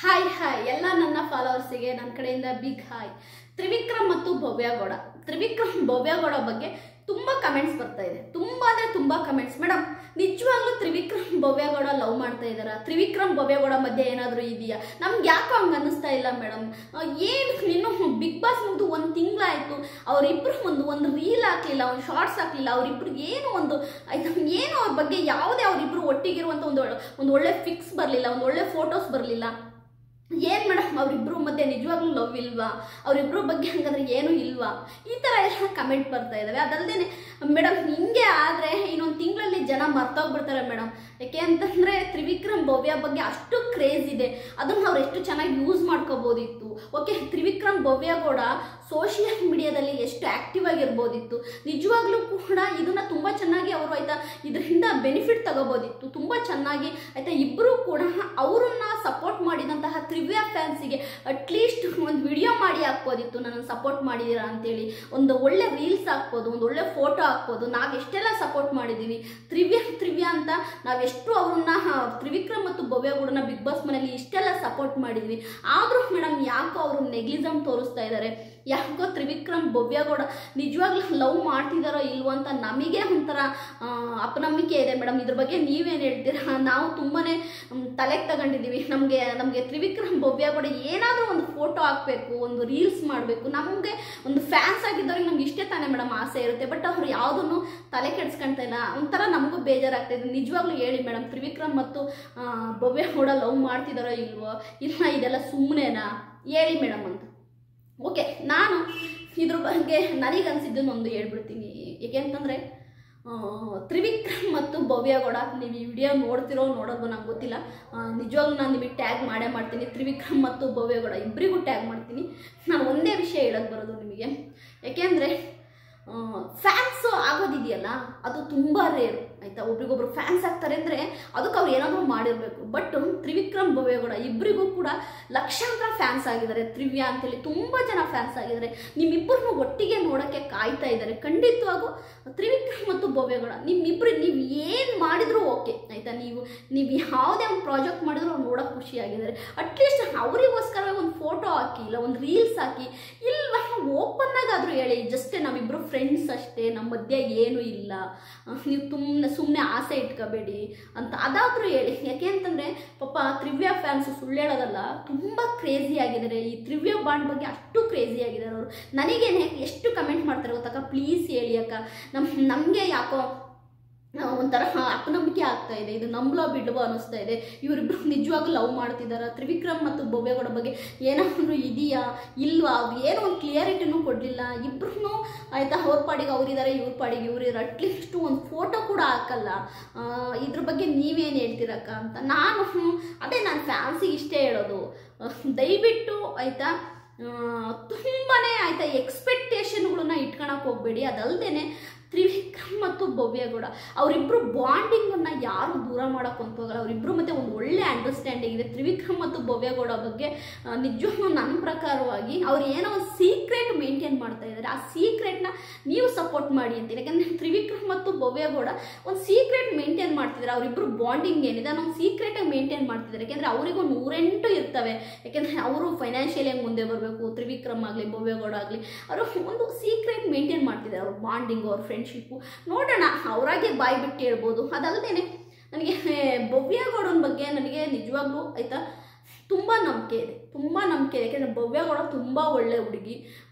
Hi hi ಎಲ್ಲ ನನ್ನ ಫಾಲೋವರ್ಸಿಗೆ ನನ್ನ ಕಡೆಯಿಂದ ಬಿಗ್ ಹಾಯ್. ತ್ರಿವಿಕ್ರಮ್ ಮತ್ತು ಭವ್ಯಗೌಡ ಭವ್ಯಗೌಡ ಬಗ್ಗೆ ತುಂಬ ಕಮೆಂಟ್ಸ್ ಬರ್ತಾ ಇದೆ. ತುಂಬ ಅಂದರೆ ತುಂಬ ಕಮೆಂಟ್ಸ್. ಮೇಡಮ್, ನಿಜವಾಗ್ಲೂ ತ್ರಿವಿಕ್ರಮ್ ಭವ್ಯಗೌಡ ಲವ್ ಮಾಡ್ತಾ ಇದ್ದಾರಾ? ತ್ರಿವಿಕ್ರಮ್ ಭವ್ಯಗೌಡ ಮಧ್ಯೆ ಏನಾದರೂ ಇದೆಯಾ? ನಮ್ಗೆ ಯಾಕೋ ಹಂಗೆ ಅನ್ನಿಸ್ತಾ ಇಲ್ಲ ಮೇಡಮ್. ಏನು ನೀನು ಬಿಗ್ ಬಾಸ್ ಮುಗಿದು ಒಂದು ತಿಂಗಳಾಯಿತು, ಅವರಿಬ್ಬರು ಒಂದು ರೀಲ್ ಹಾಕಲಿಲ್ಲ, ಒಂದು ಶಾರ್ಟ್ಸ್ ಹಾಕಲಿಲ್ಲ, ಅವರಿಬ್ಬರಿಗೆ ಏನು ಏನು ಅವ್ರ ಬಗ್ಗೆ ಯಾವುದೇ ಅವರಿಬ್ಬರು ಒಟ್ಟಿಗಿರುವಂಥ ಒಂದು ಒಳ್ಳೆ ಫಿಕ್ಸ್ ಬರಲಿಲ್ಲ, ಒಂದು ಒಳ್ಳೆ ಫೋಟೋಸ್ ಬರಲಿಲ್ಲ. ಏನು ಮೇಡಮ್, ಅವರಿಬ್ಬರು ಮಧ್ಯೆ ನಿಜವಾಗ್ಲೂ ಲವ್ ಇಲ್ವಾ? ಅವರಿಬ್ಬರು ಬಗ್ಗೆ ಹಂಗಂದ್ರೆ ಏನೂ ಇಲ್ವಾ? ಈ ಥರ ಎಲ್ಲ ಕಮೆಂಟ್ ಬರ್ತಾ ಇದ್ದಾವೆ. ಅದಲ್ಲದೆ ಮೇಡಮ್, ಹಿಂಗೆ ಆದರೆ ಇನ್ನೊಂದು ತಿಂಗಳಲ್ಲಿ ಜನ ಮರ್ತೋಗ್ಬಿಡ್ತಾರೆ ಮೇಡಮ್. ಯಾಕೆ ಅಂತಂದರೆ ತ್ರಿವಿಕ್ರಮ್ ಭವ್ಯ ಬಗ್ಗೆ ಅಷ್ಟು ಕ್ರೇಜ್ ಇದೆ, ಅದನ್ನು ಅವ್ರು ಎಷ್ಟು ಚೆನ್ನಾಗಿ use ಮಾಡ್ಕೋಬೋದಿತ್ತು. Okay, Trivikram Bhavya Gowda social ಮೀಡಿಯಾದಲ್ಲಿ ಎಷ್ಟು ಆ್ಯಕ್ಟಿವ್ ಆಗಿರ್ಬೋದಿತ್ತು. ನಿಜವಾಗ್ಲೂ ಕೂಡ ಇದನ್ನು ತುಂಬ ಚೆನ್ನಾಗಿ ಅವರು ಇದರಿಂದ ಬೆನಿಫಿಟ್ ತಗೋಬೋದಿತ್ತು ತುಂಬ ಚೆನ್ನಾಗಿ. ಇಬ್ಬರು ಕೂಡ ಅವರನ್ನ ಸಪೋರ್ಟ್ ಮಾಡಿದಂತಹ ತ್ರಿವ್ಯಾ ಫ್ಯಾನ್ಸಿಗೆ ಅಟ್ಲೀಸ್ಟ್ ಒಂದು ವಿಡಿಯೋ ಮಾಡಿ ಹಾಕ್ಬೋದಿತ್ತು, ನನ್ನನ್ನು ಸಪೋರ್ಟ್ ಮಾಡಿದ್ದೀರಾ ಅಂತೇಳಿ. ಒಂದು ಒಳ್ಳೆ ರೀಲ್ಸ್ ಹಾಕ್ಬೋದು, ಒಂದು ಒಳ್ಳೆ ಫೋಟೋ ಹಾಕ್ಬೋದು. ನಾವು ಎಷ್ಟೆಲ್ಲ ಸಪೋರ್ಟ್ ಮಾಡಿದ್ದೀವಿ ತ್ರಿವ್ಯಾ ಅಂತ. ನಾವೆಷ್ಟು ಅವ್ರನ್ನ ತ್ರಿವಿಕ್ರಮ್ ಮತ್ತು ಭವ್ಯಗೌಡನ ಬಿಗ್ ಬಾಸ್ ಮನೆಯಲ್ಲಿ ಇಷ್ಟೆಲ್ಲ ಸಪೋರ್ಟ್ ಮಾಡಿದ್ವಿ. ಆದರೂ ಮೇಡಮ್ ಯಾಕೋ ಅವರು ನೆಗ್ಲಿಸಮ್ ತೋರಿಸ್ತಾ ಇದ್ದಾರೆ. ಯಾಕೋ ತ್ರಿವಿಕ್ರಮ್ ಭವ್ಯಗೌಡ ನಿಜವಾಗ್ಲೂ ಲವ್ ಮಾಡ್ತಿದ್ದಾರೋ ಇಲ್ವೋ ಅಂತ ನಮಗೆ ಒಂಥರ ಅಪನಂಬಿಕೆ ಇದೆ ಮೇಡಮ್. ಇದ್ರ ಬಗ್ಗೆ ನೀವೇನು ಹೇಳ್ತೀರಾ? ನಾವು ತುಂಬಾ ತಲೆಗೆ ತಗೊಂಡಿದ್ದೀವಿ. ನಮಗೆ ತ್ರಿವಿಕ್ರಮ್ ಭವ್ಯಗೌಡ ಏನಾದರೂ ಒಂದು ಫೋಟೋ ಹಾಕಬೇಕು, ಒಂದು ರೀಲ್ಸ್ ಮಾಡಬೇಕು. ನಮಗೆ ಒಂದು ಫ್ಯಾನ್ಸ್ ಆಗಿದ್ದವ್ರಿಗೆ ನಮ್ಗೆ ಇಷ್ಟೇ ತಾನೇ ಮೇಡಮ್ ಆಸೆ ಇರುತ್ತೆ. ಬಟ್ ಅವ್ರು ಯಾವುದನ್ನು ತಲೆ ಕೆಡಿಸ್ಕೊಳ್ತಾ ಇಲ್ಲ. ಒಂಥರ ನಮಗೂ ಬೇಜಾರಾಗ್ತಾ ಇದೆ. ನಿಜವಾಗ್ಲೂ ಹೇಳಿ ಮೇಡಮ್, ತ್ರಿವಿಕ್ರಮ್ ಮತ್ತು ಭವ್ಯಗೌಡ ಲವ್ ಮಾಡ್ತಿದ್ದಾರೋ ಇಲ್ವೋ? ಇಲ್ಲ ಇದೆಲ್ಲ ಸುಮ್ಮನೆನಾ? ಹೇಳಿ ಮೇಡಮ್ ಅಂತ. ಓಕೆ, ನಾನು ಇದ್ರ ಬಗ್ಗೆ ನನಗನ್ಸಿದ್ದನ್ನು ಒಂದು ಹೇಳ್ಬಿಡ್ತೀನಿ. ಏಕೆ ಅಂತಂದರೆ ತ್ರಿವಿಕ್ರಮ್ ಮತ್ತು ಭವ್ಯಗೌಡ, ನೀವು ಈ ವಿಡಿಯೋ ನೋಡ್ತಿರೋ ನೋಡೋದು ನಂಗೆ ಗೊತ್ತಿಲ್ಲ. ನಿಜವಾಗ್ಲೂ ನಾನು ನಿಮಗೆ ಟ್ಯಾಗ್ ಮಾಡೇ ಮಾಡ್ತೀನಿ. ತ್ರಿವಿಕ್ರಮ್ ಮತ್ತು ಭವ್ಯಗೌಡ ಇಬ್ಬರಿಗೂ ಟ್ಯಾಗ್ ಮಾಡ್ತೀನಿ. ನಾನು ಒಂದೇ ವಿಷಯ ಹೇಳೋಕ್ಕೆ ಬರೋದು ನಿಮಗೆ. ಯಾಕೆಂದರೆ ಫ್ಯಾನ್ಸು ಆಗೋದಿದೆಯಲ್ಲ, ಅದು ತುಂಬ ರೇರು ಆಯಿತಾ. ಒಬ್ರಿಗೊಬ್ರು ಫ್ಯಾನ್ಸ್ ಆಗ್ತಾರೆ ಅಂದರೆ ಅದಕ್ಕೆ ಅವ್ರು ಏನಾದರೂ ಮಾಡಿರಬೇಕು. ಬಟ್ ತ್ರಿವಿಕ್ರಮ್ ಭವ್ಯಗೌಡ ಇಬ್ಬರಿಗೂ ಕೂಡ ಲಕ್ಷಾಂತರ ಫ್ಯಾನ್ಸ್ ಆಗಿದ್ದಾರೆ. ತ್ರಿವ್ಯಾ ಅಂತೇಳಿ ತುಂಬ ಜನ ಫ್ಯಾನ್ಸ್ ಆಗಿದ್ದಾರೆ. ನಿಮ್ಮಿಬ್ಬರನ್ನು ಒಟ್ಟಿಗೆ ನೋಡೋಕ್ಕೆ ಕಾಯ್ತಾ ಇದ್ದಾರೆ. ಖಂಡಿತವಾಗೂ ತ್ರಿವಿಕ್ರಮ್ ಮತ್ತು ಭವ್ಯಗೌಡ ನೀವು ಏನು ಮಾಡಿದರೂ ಓಕೆ ಆಯಿತಾ. ನೀವು ಯಾವುದೇ ಒಂದು ಪ್ರಾಜೆಕ್ಟ್ ಮಾಡಿದ್ರು ಅವ್ರು ನೋಡೋಕೆ ಖುಷಿಯಾಗಿದ್ದಾರೆ. ಅಟ್ಲೀಸ್ಟ್ ಅವರಿಗೋಸ್ಕರ ಒಂದು ಫೋಟೋ ಹಾಕಿ, ಇಲ್ಲ ಒಂದು ರೀಲ್ಸ್ ಹಾಕಿ, ಇಲ್ವಾ ಓಪನ್ ಆಗಾದರೂ ಹೇಳಿ, ಜಸ್ಟ್ ನಾವಿಬ್ಬರು ಫ್ರೆಂಡ್ಸ್ ಅಷ್ಟೇ, ನಮ್ಮ ಮಧ್ಯೆ ಏನೂ ಇಲ್ಲ, ನೀವು ಸುಮ್ಮನೆ ಆಸೆ ಇಟ್ಕೋಬೇಡಿ ಅಂತ ಅದಾದರೂ ಹೇಳಿ. ಯಾಕೆ ಅಂತಂದರೆ ಪಾಪ ತ್ರಿವ್ಯಾ ಫ್ಯಾನ್ಸ್ ಸುಳ್ಳು ಹೇಳೋದಲ್ಲ, ತುಂಬ ಕ್ರೇಜಿ ಆಗಿದ್ದಾರೆ. ಈ ತ್ರಿವ್ಯಾ ಬಾಂಡ್ ಬಗ್ಗೆ ಅಷ್ಟು ಕ್ರೇಜಿ ಆಗಿದ್ದಾರೆ ಅವರು. ನನಗೇನೆ ಎಷ್ಟು ಕಮೆಂಟ್ ಮಾಡ್ತಾರೆ ಗೊತ್ತಕ್ಕ, ಪ್ಲೀಸ್ ಹೇಳಿ ಅಕ್ಕ, ನಮಗೆ ಯಾಕೋ ಒಂಥರ ಅಪನಂಬಿಕೆ ಆಗ್ತಾ ಇದೆ. ಇದು ನಂಬಲೋ ಬಿಡುವ ಅನ್ನಿಸ್ತಾ ಇದೆ. ಇವರಿಬ್ಬರು ನಿಜವಾಗ್ಲೂ ಲವ್ ಮಾಡ್ತಿದ್ದಾರೆ. ತ್ರಿವಿಕ್ರಮ್ ಮತ್ತು ಭವ್ಯಗೌಡ ಬಗ್ಗೆ ಏನಾದರೂ ಇದೆಯಾ ಇಲ್ವಾ? ಏನೋ ಒಂದು ಕ್ಲಿಯರಿಟಿನೂ ಕೊಡಲಿಲ್ಲ. ಇಬ್ಬರೂ ಆಯಿತಾ, ಅವ್ರ ಪಾಡಿಗೆ ಅವರಿದ್ದಾರೆ, ಇವ್ರ ಪಾಡಿಗೆ ಇವರಿದ್ದಾರೆ. ಅಟ್ಲೀಸ್ಟ್ ಒಂದು ಫೋಟೋ ಕೂಡ ಹಾಕಲ್ಲ. ಇದ್ರ ಬಗ್ಗೆ ನೀವೇನು ಹೇಳ್ತೀರಕ್ಕ ಅಂತ ನಾನು ಫ್ಯಾನ್ಸಿಗೆ ಇಷ್ಟೇ ಹೇಳೋದು, ದಯವಿಟ್ಟು ಆಯಿತಾ ತುಂಬಾ ಆಯಿತಾ ಎಕ್ಸ್ಪೆಕ್ಟೇಷನ್ಗಳನ್ನ ಇಟ್ಕೊಳಕ್ಕೆ ಹೋಗಬೇಡಿ. ಅದಲ್ಲದೆ ತ್ರಿವಿಕ್ರಮ್ ಮತ್ತು ಭವ್ಯಗೌಡ ಅವರಿಬ್ಬರು ಬಾಂಡಿಂಗನ್ನು ಯಾರು ದೂರ ಮಾಡೋಕ್ಕೆ ಹೋಗಲ್ಲ. ಅವರಿಬ್ಬರು ಮತ್ತೆ ಒಂದು ಒಳ್ಳೆ ಅಂಡರ್ಸ್ಟ್ಯಾಂಡಿಂಗ್ ಇದೆ. ತ್ರಿವಿಕ್ರಮ್ ಮತ್ತು ಭವ್ಯಗೌಡ ಬಗ್ಗೆ ನಿಜವಾಗ್ಲೂ ನನ್ನ ಪ್ರಕಾರವಾಗಿ ಅವ್ರು ಏನೋ ಒಂದು ಸೀಕ್ರೆಟ್ ಮೇಂಟೈನ್ ಮಾಡ್ತಾ ಇದ್ದಾರೆ. ಆ ಸೀಕ್ರೆಟ್ನ ನೀವು ಸಪೋರ್ಟ್ ಮಾಡಿ ಅಂತೀನಿ. ಯಾಕಂದರೆ ತ್ರಿವಿಕ್ರಮ್ ಮತ್ತು ಭವ್ಯಗೌಡ ಒಂದು ಸೀಕ್ರೆಟ್ ಮೇಂಟೈನ್ ಮಾಡ್ತಿದ್ದಾರೆ. ಅವರಿಬ್ಬರು ಬಾಂಡಿಂಗ್ ಏನಿದೆ ಅನ್ನೋ ಸೀಕ್ರೆಟಾಗಿ ಮೇಂಟೈನ್ ಮಾಡ್ತಿದ್ದಾರೆ. ಯಾಕೆಂದರೆ ಅವರಿಗೂ 108 ಇರ್ತವೆ. ಯಾಕೆಂದರೆ ಅವರು ಫೈನಾನ್ಷಿಯಲಿಯಾಗಿ ಮುಂದೆ ಬರಬೇಕು. ತ್ರಿವಿಕ್ರಮ್ ಆಗಲಿ ಭವ್ಯಗೌಡ ಆಗಲಿ ಅವರು ಒಂದು ಸೀಕ್ರೆಟ್ ಮೇಂಟೈನ್ ಮಾಡ್ತಿದ್ದಾರೆ. ಅವ್ರ ಬಾಂಡಿಂಗು, ಅವ್ರ ಫ್ರೆಂಡ್ಶಿಪ್ಪು ನೋಡೋಣ, ಅವರಾಗೆ ಬಾಯಿ ಬಿಟ್ಟು ಹೇಳ್ಬೋದು. ಅದಲ್ಲದೆ ನನಗೆ ಭವ್ಯಗೌಡನ ಬಗ್ಗೆ ನನಗೆ ನಿಜವಾಗ್ಲೂ ಆಯಿತಾ ತುಂಬ ನಂಬಿಕೆ ಇದೆ. ಯಾಕೆಂದರೆ ಭವ್ಯಗೌಡ ತುಂಬ ಒಳ್ಳೆ ಹುಡುಗಿ,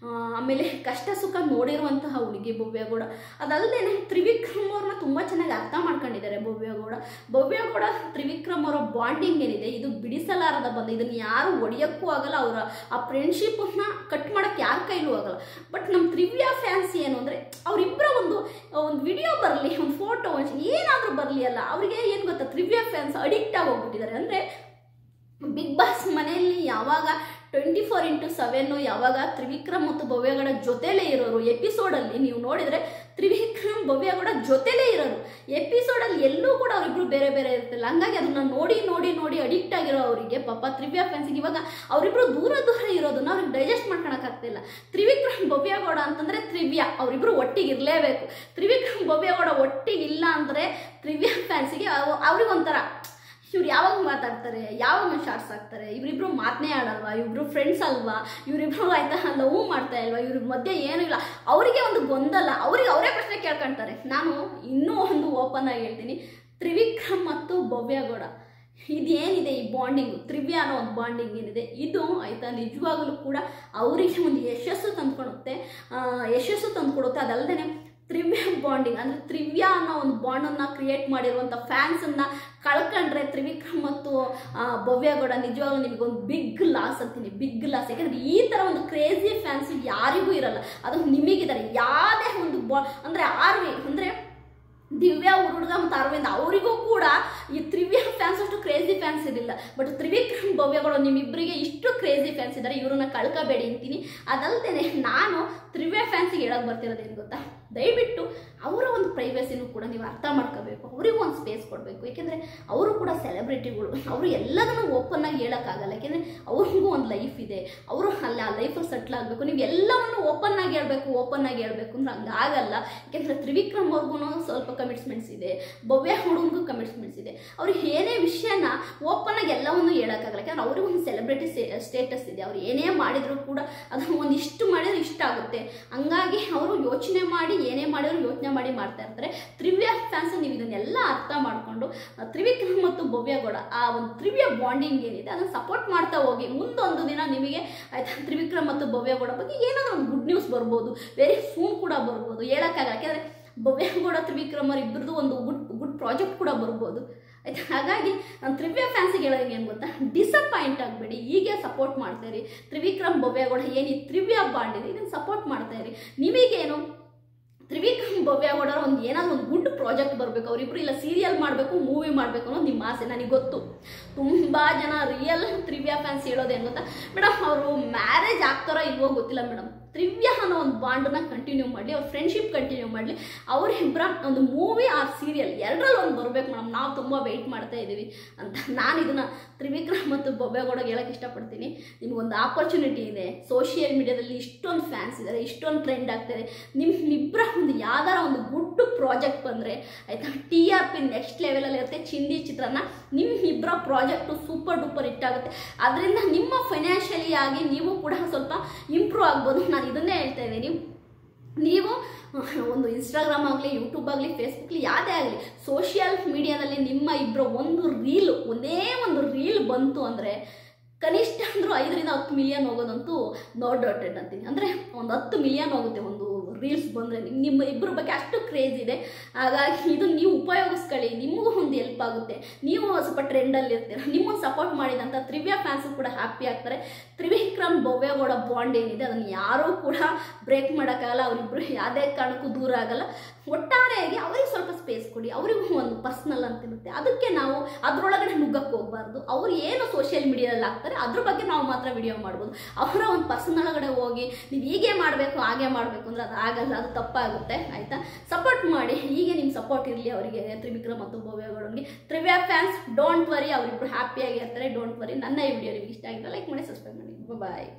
ಆಮೇಲೆ ಕಷ್ಟ ಸುಖ ನೋಡಿರುವಂತಹ ಹುಡುಗಿ ಭವ್ಯಗೌಡ. ಅದಲ್ಲದೆ ತ್ರಿವಿಕ್ರಮ್ ಅವ್ರನ್ನ ತುಂಬ ಚೆನ್ನಾಗಿ ಅರ್ಥ ಮಾಡ್ಕೊಂಡಿದ್ದಾರೆ ಭವ್ಯಗೌಡ ತ್ರಿವಿಕ್ರಮ್ ಅವರ ಬಾಂಡಿಂಗ್ ಏನಿದೆ ಇದು ಬಿಡಿಸಲಾರದ ಬಂದ. ಇದನ್ನು ಯಾರು ಒಡೆಯೋಕ್ಕೂ ಆಗಲ್ಲ. ಅವರ ಆ ಫ್ರೆಂಡ್ಶಿಪ್ಪನ್ನು ಕಟ್ ಮಾಡೋಕ್ಕೆ ಯಾರ ಕೈಲೂ ಆಗಲ್ಲ. ಬಟ್ ನಮ್ಮ ತ್ರಿವ್ಯಾ ಫ್ಯಾನ್ಸ್ ಏನು ಅಂದರೆ ಅವರಿಬ್ಬರ ಒಂದು ವಿಡಿಯೋ ಬರಲಿ, ಒಂದು ಫೋಟೋ ಏನಾದರೂ ಬರಲಿ ಅಲ್ಲ, ಅವರಿಗೆ ಏನು ಗೊತ್ತಾ, ತ್ರಿವ್ಯಾ ಫ್ಯಾನ್ಸ್ ಅಡಿಕ್ಟ್ ಆಗಿ ಹೋಗ್ಬಿಟ್ಟಿದ್ದಾರೆ. ಅಂದರೆ ಬಿಗ್ ಬಾಸ್ ಮನೆಯಲ್ಲಿ ಯಾವಾಗ 24/7 ಯಾವಾಗ ತ್ರಿವಿಕ್ರಮ್ ಮತ್ತು ಭವ್ಯಗೌಡ ಜೊತೆಲೇ ಇರೋರು. ಎಪಿಸೋಡಲ್ಲಿ ನೀವು ನೋಡಿದರೆ ತ್ರಿವಿಕ್ರಮ್ ಭವ್ಯಗೌಡ ಜೊತೆಲೇ ಇರೋರು. ಎಪಿಸೋಡಲ್ಲಿ ಎಲ್ಲೂ ಕೂಡ ಅವರಿಬ್ಬರು ಬೇರೆ ಬೇರೆ ಇರ್ತಿಲ್ಲ. ಹಂಗಾಗಿ ಅದನ್ನು ನೋಡಿ ಅಡಿಕ್ಟ್ ಆಗಿರೋ ಅವರಿಗೆ ಪಾಪ ತ್ರಿವ್ಯಾ ಫ್ಯಾನ್ಸಿಗೆ ಇವಾಗ ಅವರಿಬ್ಬರು ದೂರ ಇರೋದನ್ನ ಅವ್ರಿಗೆ ಡೈಜೆಸ್ಟ್ ಮಾಡ್ಕೊಳಕ್ಕಾಗ್ತಿಲ್ಲ. ತ್ರಿವಿಕ್ರಮ್ ಭವ್ಯಗೌಡ ಅಂತಂದರೆ ತ್ರಿವ್ಯಾ ಅವರಿಬ್ಬರು ಒಟ್ಟಿಗೆ ಇರಲೇಬೇಕು. ತ್ರಿವಿಕ್ರಮ್ ಭವ್ಯಗೌಡ ಒಟ್ಟಿಗಿಲ್ಲ ಅಂದರೆ ತ್ರಿವ್ಯಾ ಫ್ಯಾನ್ಸಿಗೆ ಅವ್ರಿಗೊಂಥರ ಇವ್ರು ಯಾವಾಗ ಮಾತಾಡ್ತಾರೆ, ಯಾವಾಗ ಶಾರ್ಟ್ಸ್ ಹಾಕ್ತಾರೆ, ಇವರಿಬ್ರು ಮಾತನೇ ಆಡಲ್ವಾ, ಇವ್ರು ಫ್ರೆಂಡ್ಸ್ ಅಲ್ವಾ, ಇವರಿಬ್ರು ಆಯ್ತಾ ಲವ್ ಮಾಡ್ತಾ ಇಲ್ವಾ, ಇವ್ರ ಮಧ್ಯೆ ಏನೂ ಇಲ್ಲ, ಅವರಿಗೆ ಒಂದು ಗೊಂದಲ, ಅವರಿಗೆ ಅವರೇ ಪ್ರಶ್ನೆ ಕೇಳ್ಕೊಳ್ತಾರೆ. ನಾನು ಇನ್ನೂ ಒಂದು ಓಪನ್ ಆಗಿ ಹೇಳ್ತೀನಿ, ತ್ರಿವಿಕ್ರಮ್ ಮತ್ತು ಭವ್ಯಗೌಡ ಇದೇನಿದೆ ಈ ಬಾಂಡಿಂಗು, ತ್ರಿವ್ಯ ಅನ್ನೋ ಒಂದು ಬಾಂಡಿಂಗ್ ಏನಿದೆ ಇದು ಆಯಿತಾ ನಿಜವಾಗಲೂ ಕೂಡ ಅವರಿಗೆ ಒಂದು ಯಶಸ್ಸು ತಂದುಕೊಡುತ್ತೆ. ಅದಲ್ಲದೆ ತ್ರಿವ್ಯ ಬಾಂಡಿಂಗ್ ಅಂದರೆ ತ್ರಿವ್ಯ ಅನ್ನೋ ಒಂದು ಬಾಂಡನ್ನು ಕ್ರಿಯೇಟ್ ಮಾಡಿರುವಂಥ ಫ್ಯಾನ್ಸನ್ನು ಕಳ್ಕೊಂಡ್ರೆ ತ್ರಿವಿಕ್ರಮ್ ಮತ್ತು ಭವ್ಯಗೌಡ ನಿಜವಾಗ್ಲೂ ನಿಮಗೊಂದು ಬಿಗ್ ಲಾಸ್ ಅಂತೀನಿ, ಬಿಗ್ ಲಾಸ್. ಯಾಕೆಂದರೆ ಈ ಥರ ಒಂದು ಕ್ರೇಜಿ ಫ್ಯಾನ್ಸ್ ಯಾರಿಗೂ ಇರಲ್ಲ, ಅದು ನಿಮಗಿದ್ದಾರೆ. ಯಾವುದೇ ಒಂದು ಅಂದರೆ ಆರ್ವಿ ಅಂದರೆ ದಿವ್ಯಾ ಹುಡುಗ ಮತ್ತು ಅರವಿಂದ್ ಅವರಿಗೂ ಕೂಡ ಈ ತ್ರಿವ್ಯ ಫ್ಯಾನ್ಸ್ ಅಷ್ಟು ಕ್ರೇಜಿ ಫ್ಯಾನ್ಸ್ ಇರಲಿಲ್ಲ. ಬಟ್ ತ್ರಿವಿಕ್ರಮ್ ಭವ್ಯಗಳು ನಿಮ್ಮಿಬ್ಬರಿಗೆ ಇಷ್ಟು ಕ್ರೇಜಿ ಫ್ಯಾನ್ಸ್ ಇದ್ದಾರೆ, ಇವ್ರನ್ನ ಕಳ್ಕೋಬೇಡಿ ಅಂತೀನಿ. ಅದಲ್ಲದೆ ನಾನು ತ್ರಿವ್ಯ ಫ್ಯಾನ್ಸಿಗೆ ಹೇಳೋಕೆ ಬರ್ತಿರೋದೇನು ಗೊತ್ತಾ, ದಯವಿಟ್ಟು ಅವರ ಒಂದು ಪ್ರೈವಸಿನೂ ಕೂಡ ನೀವು ಅರ್ಥ ಮಾಡ್ಕೋಬೇಕು, ಅವರಿಗೂ ಒಂದು ಸ್ಪೇಸ್ ಕೊಡಬೇಕು. ಯಾಕೆಂದರೆ ಅವರು ಕೂಡ ಸೆಲೆಬ್ರಿಟಿಗಳು, ಅವರು ಎಲ್ಲದನ್ನು ಓಪನ್ ಆಗಿ ಹೇಳೋಕ್ಕಾಗಲ್ಲ. ಯಾಕೆಂದರೆ ಅವ್ರಿಗೂ ಒಂದು ಲೈಫ್ ಇದೆ, ಅವರು ಅಲ್ಲಿ ಆ ಲೈಫಲ್ಲಿ ಸೆಟ್ಲ್ ಆಗಬೇಕು. ನೀವು ಎಲ್ಲವನ್ನು ಓಪನ್ ಆಗಿ ಹೇಳಬೇಕು ಅಂದ್ರೆ ಹಂಗಾಗಲ್ಲ. ಯಾಕೆಂದರೆ ತ್ರಿವಿಕ್ರಮ್ ಅವ್ರಿಗೂ ಸ್ವಲ್ಪ ಕಮಿಟ್ಸ್ಮೆಂಟ್ಸ್ ಇದೆ, ಭವ್ಯ ಹುಡುಗನಿಗೂ ಕಮಿಟ್ಸ್ಮೆಂಟ್ಸ್ ಇದೆ. ಅವ್ರಿಗೆ ಏನೇ ವಿಷಯನ ಓಪನ್ ಆಗಿ ಎಲ್ಲವನ್ನು ಹೇಳೋಕ್ಕಾಗಲ್ಲ. ಯಾಕಂದ್ರೆ ಅವ್ರಿಗೂ ಒಂದು ಸೆಲೆಬ್ರಿಟಿ ಸ್ಟೇಟಸ್ ಇದೆ, ಅವ್ರು ಏನೇ ಮಾಡಿದ್ರು ಕೂಡ ಅದನ್ನು ಒಂದಿಷ್ಟು ಮಾಡಿದ್ರೆ ಇಷ್ಟ ಆಗುತ್ತೆ. ಹಂಗಾಗಿ ಅವರು ಯೋಚನೆ ಮಾಡಿ ಏನೇ ಮಾಡಿದ್ರು ಯೋಚನೆ ಮಾಡಿ ಮಾಡ್ತಾ ಇರ್ತಾರೆ. ತ್ರಿವ್ಯ ಫ್ಯಾನ್ಸ್ ನೀವು ಇದನ್ನೆಲ್ಲ ಅರ್ಥ ಮಾಡಿಕೊಂಡು ತ್ರಿವಿಕ್ರಮ್ ಮತ್ತು ಭವ್ಯಗೌಡ ಆ ಒಂದು ತ್ರಿವ್ಯ ಬಾಂಡಿಂಗ್ ಏನಿದೆ ಅದನ್ನು ಸಪೋರ್ಟ್ ಮಾಡ್ತಾ ಹೋಗಿ. ಮುಂದೊಂದು ದಿನ ನಿಮಗೆ ಆಯ್ತಾ ತ್ರಿವಿಕ್ರಮ್ ಮತ್ತು ಭವ್ಯಗೌಡ ಬಗ್ಗೆ ಏನಾದರೂ ಒಂದು ಗುಡ್ ನ್ಯೂಸ್ ಬರ್ಬೋದು, ವೆರಿ ಸೂನ್ ಕೂಡ ಬರ್ಬೋದು, ಹೇಳೋಕ್ಕಾಗಲ್ಲ. ಯಾಕೆಂದರೆ ಭವ್ಯಗೌಡ ತ್ರಿವಿಕ್ರಮ್ ಅವ್ರ ಇಬ್ಬರದು ಒಂದು ಗುಡ್ ಪ್ರಾಜೆಕ್ಟ್ ಕೂಡ ಬರ್ಬೋದು ಆಯ್ತಾ. ಹಾಗಾಗಿ ನಾನು ತ್ರಿವ್ಯ ಫ್ಯಾನ್ಸಿಗೆ ಹೇಳೋದು ಏನು ಗೊತ್ತಾ, ಡಿಸಪಾಯಿಂಟ್ ಆಗಬೇಡಿ, ಹೀಗೆ ಸಪೋರ್ಟ್ ಮಾಡ್ತಾಯಿರಿ. ತ್ರಿವಿಕ್ರಮ್ ಭವ್ಯಗೌಡ ಏನು ಈ ತ್ರಿವ್ಯ ಬಾಂಡ್ ಇದೆ ಇದನ್ನು ಸಪೋರ್ಟ್ ಮಾಡ್ತಾಯಿರಿ. ನಿಮಗೇನು ತ್ರಿವಿಕ್ರಮ್ ಭವ್ಯಗೌಡ ಒಂದು ಏನಾದರೂ ಒಂದು ಗುಡ್ ಪ್ರಾಜೆಕ್ಟ್ ಬರಬೇಕು, ಅವರಿಬ್ಬರು ಇಲ್ಲ ಸೀರಿಯಲ್ ಮಾಡಬೇಕು, ಮೂವಿ ಮಾಡಬೇಕು ಅನ್ನೋದು ನಿಮ್ಮ ಆಸೆ. ನನಗೆ ಗೊತ್ತು ತುಂಬ ಜನ ರಿಯಲ್ ತ್ರಿವ್ಯ ಫ್ಯಾನ್ಸ್ ಹೇಳೋದೇನು ಗೊತ್ತಾ, ಮೇಡಮ್ ಅವರು ಮ್ಯಾರೇಜ್ ಆಗ್ತಾರೋ ಇಲ್ವೋ ಗೊತ್ತಿಲ್ಲ ಮೇಡಮ್, ತ್ರಿವ್ಯ ಅನ್ನೋ ಒಂದು ಬಾಂಡನ್ನ ಕಂಟಿನ್ಯೂ ಮಾಡಲಿ, ಅವ್ರ ಫ್ರೆಂಡ್ಶಿಪ್ ಕಂಟಿನ್ಯೂ ಮಾಡಲಿ, ಅವರಿಬ್ಬರ ಒಂದು ಮೂವಿ ಆರ್ ಸೀರಿಯಲ್ ಎರಡರಲ್ಲಿ ಒಂದು ಬರಬೇಕು ಮೇಡಮ್, ನಾವು ತುಂಬ ವೆಯ್ಟ್ ಮಾಡ್ತಾ ಇದ್ದೀವಿ ಅಂತ ನಾನು ಇದನ್ನು ತ್ರಿವಿಕ್ರಮ್ ಮತ್ತು ಭವ್ಯಗೌಡಗೆ ಹೇಳೋಕ್ಕೆ ಇಷ್ಟಪಡ್ತೀನಿ. ನಿಮಗೊಂದು ಆಪರ್ಚುನಿಟಿ ಇದೆ, ಸೋಷಿಯಲ್ ಮೀಡಿಯಾದಲ್ಲಿ ಇಷ್ಟೊಂದು ಫ್ಯಾನ್ಸ್ ಇದ್ದಾರೆ, ಇಷ್ಟೊಂದು ಟ್ರೆಂಡ್ ಆಗ್ತಾಯಿದೆ. ನಿಮ್ಮಿಬ್ಬರ ಒಂದು ಯಾವ್ದಾರ ಒಂದು ಗುಡ್ ಪ್ರಾಜೆಕ್ಟ್ ಬಂದರೆ ಆಯಿತಾ, TRP ನೆಕ್ಸ್ಟ್ ಲೆವೆಲಲ್ಲಿ ಇರುತ್ತೆ. ಚಿಂದಿ ಚಿತ್ರಾನ್ನ ನಿಮ್ಮಿಬ್ಬರ ಪ್ರಾಜೆಕ್ಟು ಸೂಪರ್ ಡೂಪರ್ ಹಿಟ್ ಆಗುತ್ತೆ. ಅದರಿಂದ ನಿಮ್ಮ ಫೈನಾನ್ಷಿಯಲಿ ಆಗಿ ನೀವು ಕೂಡ ಸ್ವಲ್ಪ ಇಂಪ್ರೂವ್ ಆಗ್ಬೋದು. ನಾನು ಇದನ್ನೇ ಹೇಳ್ತಾ ಇದ್ದೀನಿ, ನೀವು ಒಂದು ಇನ್ಸ್ಟಾಗ್ರಾಮ್ ಆಗಲಿ, ಯೂಟ್ಯೂಬ್ ಆಗಲಿ, ಫೇಸ್ಬುಕ್ಲಿ ಯಾವುದೇ ಆಗಲಿ ಸೋಷಿಯಲ್ ಮೀಡಿಯಾದಲ್ಲಿ ನಿಮ್ಮ ಇಬ್ಬರ ಒಂದೇ ಒಂದು ರೀಲ್ ಬಂತು ಅಂದರೆ ಕನಿಷ್ಠ ಅಂದರೂ 5 ರಿಂದ 10 ಮಿಲಿಯನ್ ಹೋಗೋದಂತೂ ನೋ ಡೌಟೆಡ್ ಅಂತೀನಿ. ಅಂದರೆ ಒಂದು 10 ಮಿಲಿಯನ್ ಹೋಗುತ್ತೆ ಒಂದು ರೀಲ್ಸ್ ಬಂದರೆ. ನಿಮ್ಮ ಇಬ್ಬರ ಬಗ್ಗೆ ಅಷ್ಟು ಕ್ರೇಜ್ ಇದೆ. ಹಾಗಾಗಿ ಇದು ನೀವು ಉಪಯೋಗಿಸ್ಕೊಳ್ಳಿ, ನಿಮಗೂ ಒಂದು ಹೆಲ್ಪ್ ಆಗುತ್ತೆ, ನೀವು ಸ್ವಲ್ಪ ಟ್ರೆಂಡಲ್ಲಿ ಇರ್ತೀರ. ನಿಮ್ಮನ್ನು ಸಪೋರ್ಟ್ ಮಾಡಿದಂಥ ತ್ರಿವ್ಯ ಫ್ಯಾನ್ಸು ಕೂಡ ಹ್ಯಾಪಿ ಆಗ್ತಾರೆ. ತ್ರಿವಿಕ್ರಮ್ ಭವ್ಯಗೌಡ ಬಾಂಡ್ ಏನಿದೆ ಅದನ್ನು ಯಾರೂ ಕೂಡ ಬ್ರೇಕ್ ಮಾಡೋಕ್ಕಾಗಲ್ಲ, ಅವರಿಬ್ಬರು ಯಾವುದೇ ಕಾರಣಕ್ಕೂ ದೂರ ಆಗಲ್ಲ. ಒಟ್ಟಾರೆಯಾಗಿ ಅವರಿಗೆ ಸ್ವಲ್ಪ ಸ್ಪೇಸ್ ಕೊಡಿ, ಅವರಿಗೂ ಒಂದು ಪರ್ಸ್ನಲ್ ಅಂತಿರುತ್ತೆ, ಅದಕ್ಕೆ ನಾವು ಅದರೊಳಗಡೆ ನುಗ್ಗಕ್ಕೆ ಹೋಗಬಾರ್ದು. ಅವ್ರು ಏನು ಸೋಷಿಯಲ್ ಮೀಡಿಯಾದಲ್ಲಿ ಆಗ್ತಾರೆ ಅದ್ರ ಬಗ್ಗೆ ನಾವು ಮಾತ್ರ ವಿಡಿಯೋ ಮಾಡ್ಬೋದು. ಅವರ ಒಂದು ಪರ್ಸನಲ್ ಒಳಗಡೆ ಹೋಗಿ ನೀವು ಹೀಗೆ ಮಾಡಬೇಕು ಹಾಗೆ ಮಾಡಬೇಕು ಅಂದರೆ ಅದು ಆಗಲ್ಲ, ಅದು ತಪ್ಪಾಗುತ್ತೆ ಆಯಿತಾ. ಸಪೋರ್ಟ್ ಮಾಡಿ, ಹೀಗೆ ನಿಮ್ಮ ಸಪೋರ್ಟ್ ಇರಲಿ ಅವರಿಗೆ, ತ್ರಿವಿಕ್ರಮ್ ಮತ್ತು ಭವ್ಯಗೌಡನಿಗೆ. ತ್ರಿವ್ಯ ಫ್ಯಾನ್ಸ್ ಡೋಂಟ್ ವರಿ, ಅವರಿಬ್ಬರು ಹ್ಯಾಪಿಯಾಗಿ ಇರ್ತಾರೆ, ಡೋಂಟ್ ವರಿ. ನನ್ನ ಈ ವಿಡಿಯೋ ನಿಮಗೆ ಇಷ್ಟ ಆಗಿದ್ರೆ ಲೈಕ್ ಮಾಡಿ, ಸಬ್ಸ್ಕ್ರೈಬ್ ಮಾಡಿ. ಬಾಯ್.